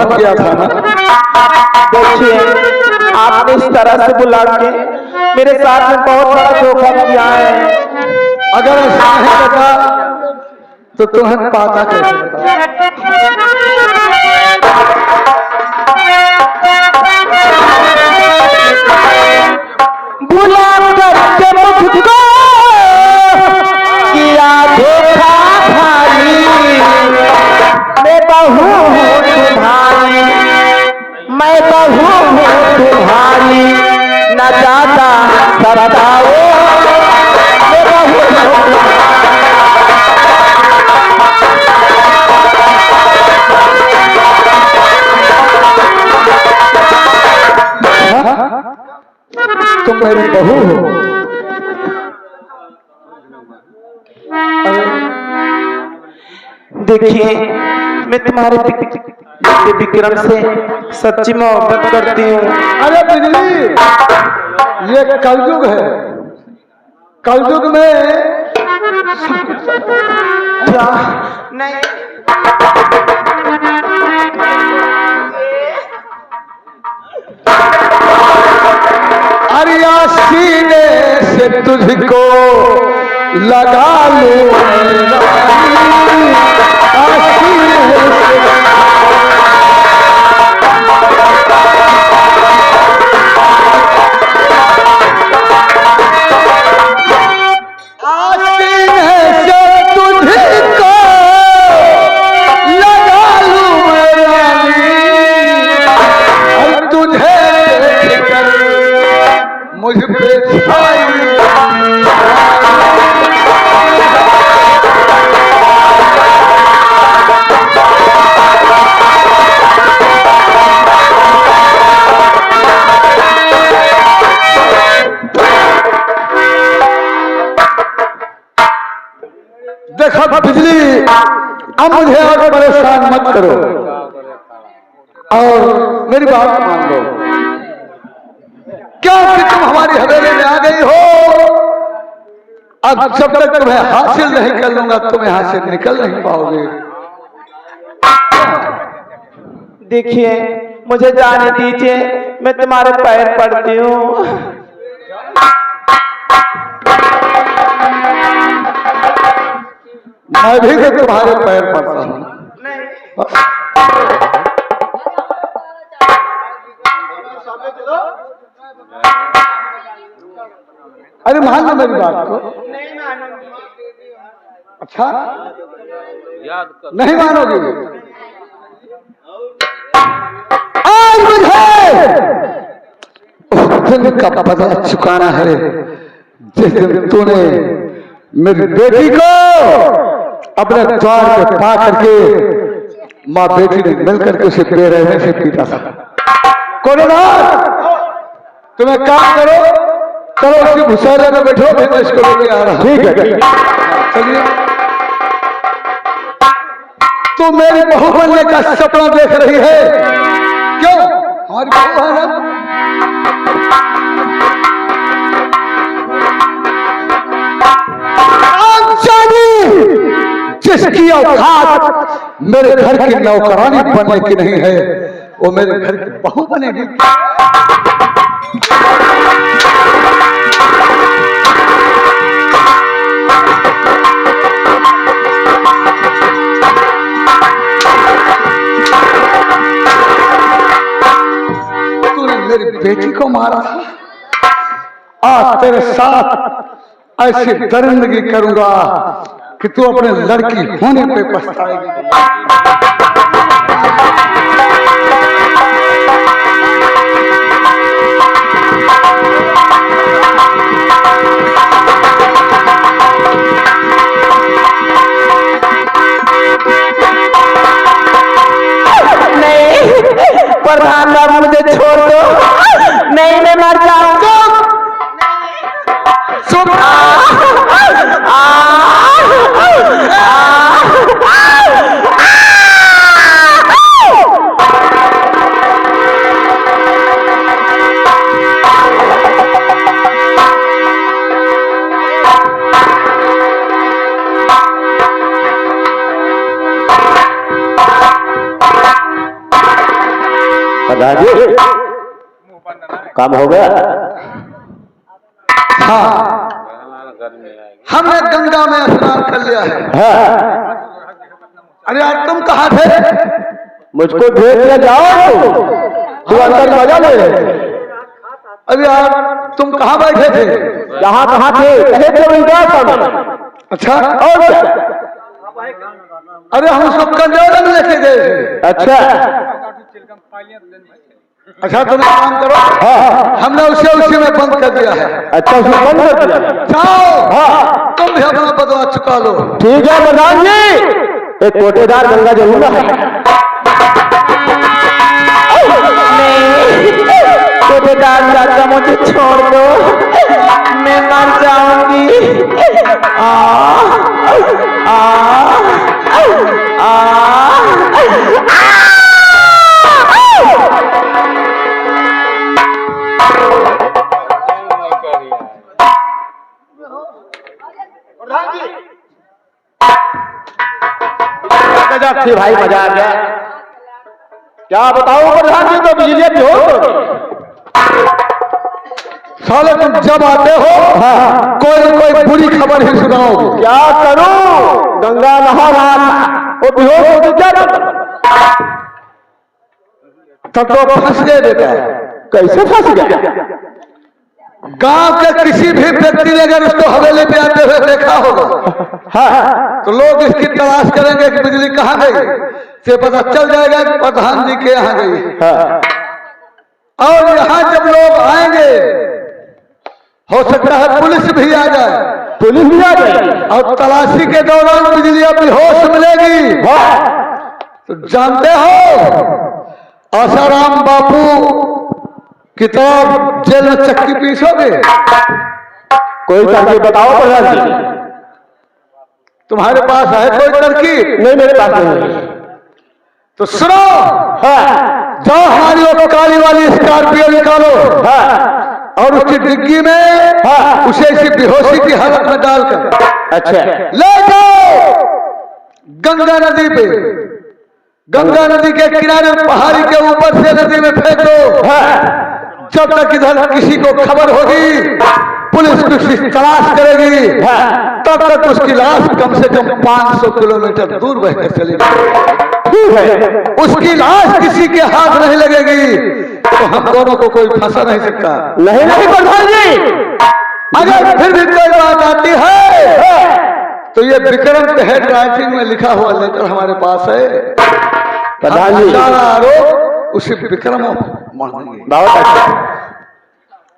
भरोसा किया था ना। देखिए आपने इस तरह से बुला के मेरे साथ में बहुत बड़ा धोखा किया है। अगर ऐसा नहीं करता तो तुम्हें पाता कैसे बता। बुला करके मुझको किया धोखा भाई, मैं बहू हूँ तुम्हारी, मैं बहू हूँ तुम्हारी, न ज्यादा सरदाओ मैं बहू हूँ। तुम मेरी बहू हो। देखिए मैं तुम्हारे विक्रम से सच्ची मोहब्बत करती हूँ। अरे बिजली, ये कलयुग है, कलयुग में क्या नहीं अरिया सीने से तुझको लगा लूं मुझ पे देखो बिजली, अब मुझे और परेशान मत करो और मेरी बात मान लो, क्योंकि तुम हमारी हवेली में आ गई हो। अब जब तक तुम्हें हासिल नहीं कर लूंगा तुम यहाँ से निकल नहीं पाओगे। देखिए मुझे जाने दीजिए, मैं तुम्हारे पैर पड़ती हूँ। मैं भी तो तुम्हारे पैर पड़ता हूँ। अरे मान लो मेरी बात को। अच्छा नहीं मानोगे? आज मुझे उस दिन का बदला चुकाना है जिस दिन तूने मेरी बेटी को अपने द्वार पे पा करके माँ बेटी ने मिल करके उसे बेरहमी से पीटा था। कोरोनाथ, तुम्हें काम करो, चलो उसकी भुसारे में बैठो, मैं इसको लेके आ रहा। ठीक है चलिए। तू मेरी बहू बनने का सपना देख रही है, क्यों? हमारी बहू है ना। जिसकी औकात मेरे घर की नौकरानी बनने की नहीं है, वो मेरे घर की बहू बनेगी। तूने मेरी बेटी को मारा था, आज तेरे साथ ऐसी दरिंदगी करूंगा कि तू अपने लड़की होने पे पछताएगी। नहीं प्रधान बाबू, मुझे छोड़ दो। नहीं मैं मर जाऊंगा। प्रधान जी काम हो गया? हाँ, हमने गंगा में स्नान कर लिया है। हाँ। अरे यार तुम कहाँ थे? मुझको भेज दिया जाओ, तू अंदर मजा ले। अरे यार तुम कहाँ बैठे थे? कहाँ थे? कहे थे वृंदावन। अच्छा, और क्या? अरे हम उसको कंजौला में लेके गए थे। अच्छा अच्छा, तुम एक काम करो, हाँ, हमने उसी में बंद कर दिया है। अच्छा उसमें बंद कर दिया। जाओ, हाँ, तुम भी अपना बदला चुका लो। ठीक है प्रधान जी, एक कोटेदार गंगा जमुना है। कोटेदार चाचा मुझे छोड़ दो, मैं मर जाऊंगी। आ आ गजब थी भाई, मजा आ गया। क्या बताऊं प्रधान जी, तो बिजली बेहोश हो गई। साले तुम जब आते हो हाँ, कोई बुरी खबर ही सुनाओगे। क्या करूं? गंगा नहा रहा था, वो बेहोश हो गया। तब तो फंस गए बेटा। कैसे फंस गया? गांव के किसी भी व्यक्ति ने अगर उसको हवेली पे आते हुए देखा होगा, हाँ, तो लोग इसकी तलाश करेंगे कि बिजली कहाँ गई, से पता चल जाएगा कि प्रधान जी के यहाँ गई। हाँ, और यहाँ जब लोग आएंगे, हो सकता है पुलिस भी आ जाए। पुलिस भी आ गई और तलाशी के दौरान बिजली अब बेहोश मिलेगी। तो जानते हो आसाराम बापू किताब जेल में चक्की पीसोगे। कोई तरकीब बताओ प्रधान जी। तुम्हारे पास है कोई तरकीब? नहीं, मेरे पास नहीं। तो सुनो, हाँ, जाओ हमारी वो काली वाली स्कॉर्पियो निकालो, हाँ, और उसकी डिग्गी में हाँ, उसे इसी बेहोशी की हालत में डालकर अच्छा ले जाओ गंगा नदी पे। गंगा नदी के किनारे पहाड़ी के ऊपर से नदी में फेंक दो। हाँ, जब तक इधर किसी को खबर होगी, पुलिस उसकी तलाश करेगी, तब तक उसकी लाश कम से कम 500 किलोमीटर दूर बहकर चलेगी। ठीक है। उसकी लाश किसी के हाथ नहीं लगेगी तो हम दोनों को कोई फंसा नहीं सकता। नहीं नहीं प्रधान जी, अगर फिर भी कोई बात आती है तो ये विक्रम के हेड राइटिंग में लिखा हुआ लेटर हमारे पास है। प्रधान जी, सारा आरोप उसी विक्रम मानेंगे। बहुत अच्छा।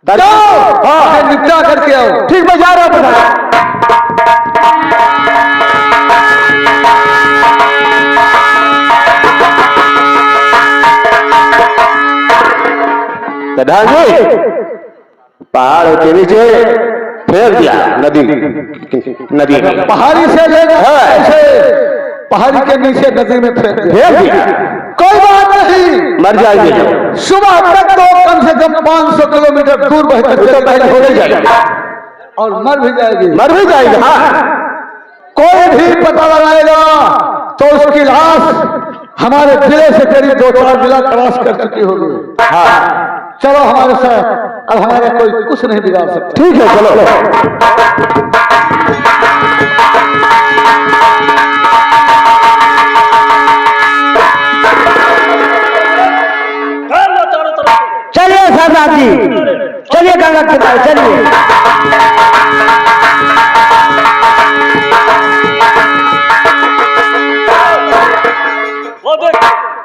जाओ, हाँ, निपटा करके आओ। ठीक, मैं जा रहा हूं प्रधान। प्रधान जी, पहाड़ के नीचे फेंक दिया नदी में। पहाड़ी से ले ऐसे पहाड़ी के नीचे नदी में फेंक दिया। कोई बात नहीं, मर जाएंगे। सुबह तक तो कम से कम 500 किलोमीटर दूर बहकर हो जाएगी और मर भी जाएगी। मर भी जाएगी। हाँ, कोई भी पता लगाएगा तो उसकी लाश हमारे जिले से करीब 2-4 जिला क्रॉस कर चुकी होगी। हाँ, चलो हमारे साथ, अब हमारा कोई कुछ नहीं बिगाड़ सकता। ठीक है, चलो। चलिए सरदार जी, चलिए गंगा किनारे चलिए।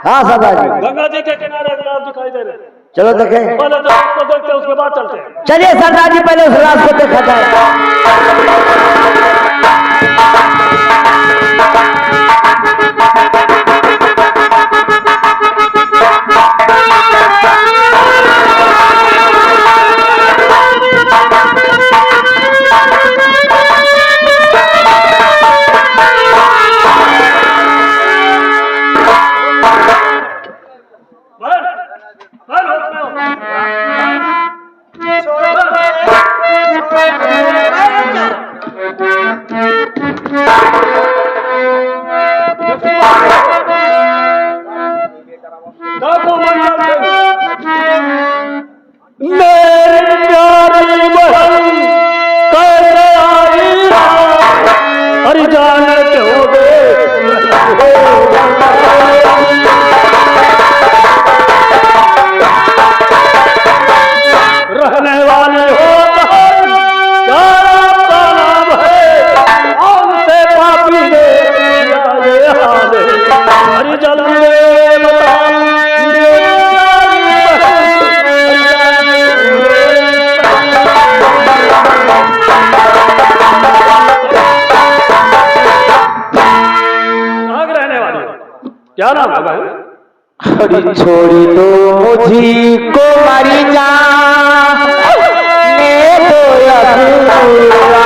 हाँ सरदार जी, गंगा जी के किनारे गुलाब दिखाई दे रहे हैं। चलो देखें। पहले तो उसको देखते हैं, उसके बाद चलते हैं। चलिए सरदार जी, पहले उस रास्ते पे देखा जाए। डाकू मंडल हरी छोड़ी दो मुझी को मरी जाने दो अधूरा।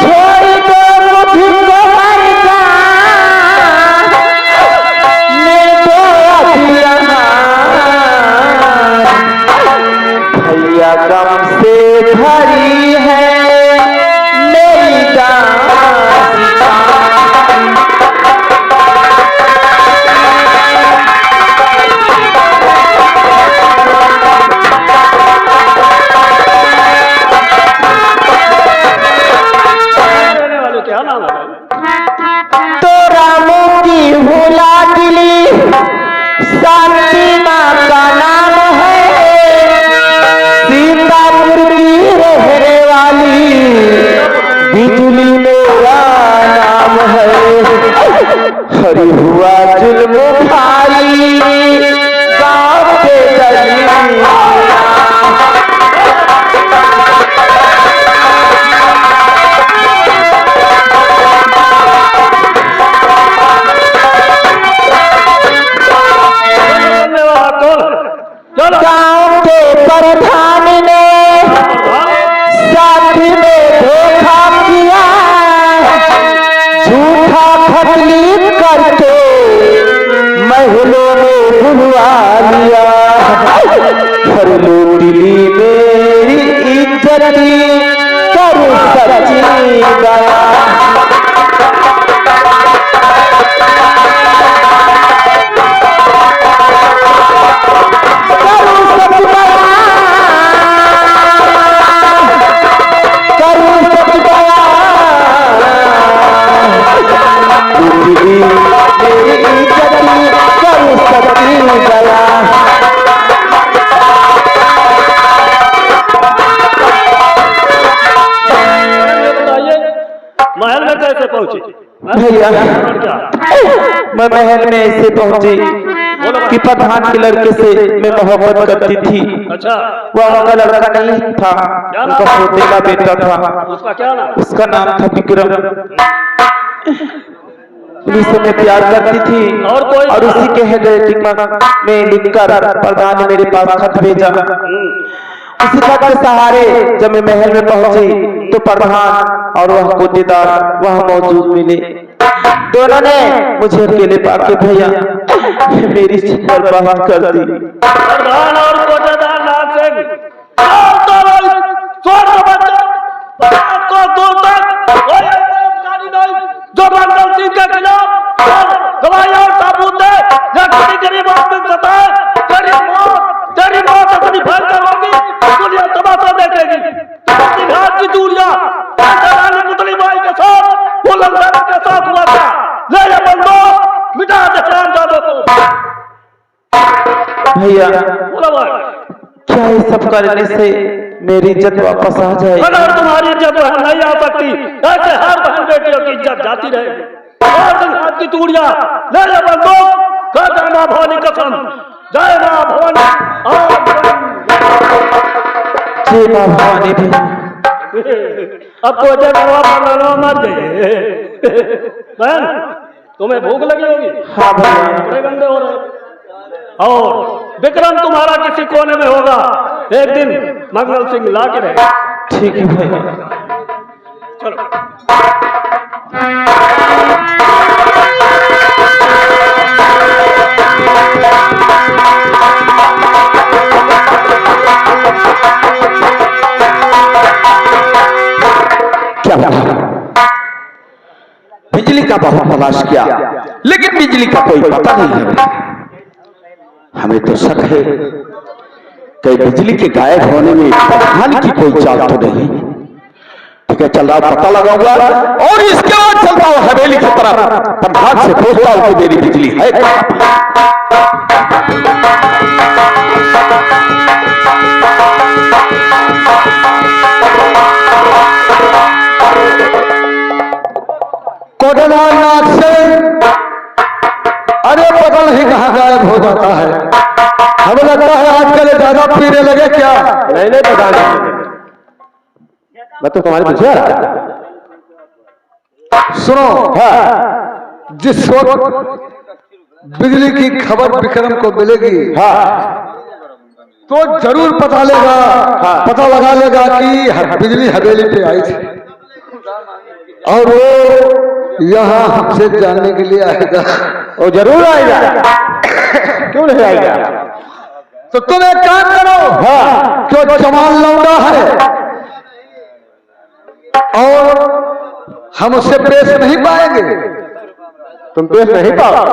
छोड़ी दो मुझी को मरी जाने दो अधूरा। भैया गम से भरी है मेरी दास्तां। रहने वाले क्या नाम है? तो रामों की भूला दिली शांति माँ का नाम है। सीतापुर की रहने वाली बिजली मेरा नाम है। हरी हुआ जुल्म भारी गाँव के दरिया। रहने वाला कौन है? चलो गाँव के प्रधान ने साथी में धोखा किया। झूठा खतली करके महलों में बुलवा लिया। हर लूटली मेरी इज्जती कर सच्ची गया। बताइए महल में कैसे पहुंची? भैया क्या? मैं महल में ऐसे पहुंची कि प्रधान के लड़के से मैं मोहब्बत करती थी। अच्छा, वह उनका लड़का नहीं था, उनका पोतेला बेटा था। उसका क्या नाम? उसका नाम था विक्रम। उन्हीं से मैं प्यार करती थी और कोई? और उसी के हैंडराइटिंग में लिखकर प्रधान ने मेरे पास खत भेजा। उसी खत के सहारे जब मैं महल में पहुंची तो प्रधान और वह कोटेदार वहां मौजूद मिले। दोनों ने मुझे अकेले पाके भैया मेरी बर्बाद कर दी। प्रधान और कोटेदार नाम से को दूर तक कोई अधिकारी नहीं जो मंगल सिंह के खिलाफ गवाही और सबूत दे। या किसी गरीब आदमी को सताए, तेरी मौत अपनी भयंकर होगी। दुनिया तमाशा देखेगी। घाट की दूरियां रानी पुतली बाई के साथ बुलंदशहर के साथ हुआ था। ले ये बंदो मिटा दे हरामजादों को। भैया बोलो भाई, क्या ये सब करने से मेरी इज्जत वापस आ जाएगी? अगर तुम्हारी इज्जत नहीं आ सकती, ऐसे हर बहन बेटियों की इज्जत जाती रहेगी। और हाथ की तूड़िया ले ले बंदो, जय मां भवानी कसम, जय मां भवानी। जय मां भवानी। भैया अब कोटे करवा पड़ना मत जाइए। बहन तुम्हें भूख लगी होगी। हाँ भैया। बड़े गंदे हो रहे। और विक्रम तुम्हारा किसी कोने में होगा। एक दिन मंगल सिंह ला के रहेगा। ठीक है भैया। चलो क्या हुआ? बिजली का बहुत तलाश किया लेकिन बिजली का कोई पता नहीं है। हमें तो शक है कि बिजली के गायब होने में प्रधान की कोई चाल तो नहीं। ठीक है, चल रहा पता लगाऊंगा और इसके बाद चलता हूं हवेली की तरफ। प्रधान से पूछता हूं कि मेरी बिजली है कहां? कोडनाथ से अरे पता नहीं कहां गायब हो जाता है। हमें लगता है आजकल ज्यादा पीने लगे क्या? नहीं पता नहीं। मैं तो तुम्हारे पीछे आ रहा था। सुनो, हाँ जिस वक्त बिजली की खबर विक्रम को मिलेगी, हाँ तो जरूर पता लेगा, पता लगा लेगा कि बिजली हवेली पे आई थी और वो यहाँ हमसे जानने के लिए आएगा। वो जरूर आएगा, क्यों नहीं आएगा? तो तुम एक काम करो, हाँ जो जवान लौंडा है और हम उससे पेश नहीं पाएंगे, तुम पेश नहीं पाओ।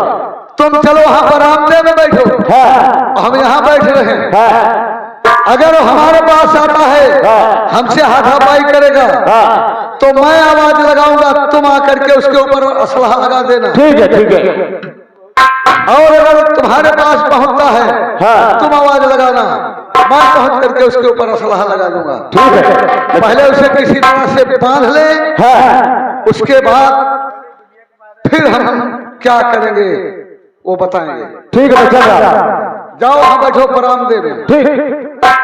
तुम चलो वहां बरामदे में बैठो, हाँ हम यहाँ बैठे रहे। हाँ अगर वो हमारे पास आता है, हमसे हाथापाई करेगा, तो मैं आवाज लगाऊंगा, तुम आकर के उसके ऊपर असलहा लगा देना। ठीक है, ठीक है। और अगर तुम्हारे पास पहुंचता है, हाँ तुम आवाज लगाना, मैं पहुंच करके उसके ऊपर असलहा लगा दूंगा। ठीक है। पहले उसे किसी तरह से बांध ले, हाँ उसके बाद फिर हम क्या करेंगे वो बताएंगे। ठीक है, चल रहा। जाओ वहां बैठो बरामदे में। ठीक।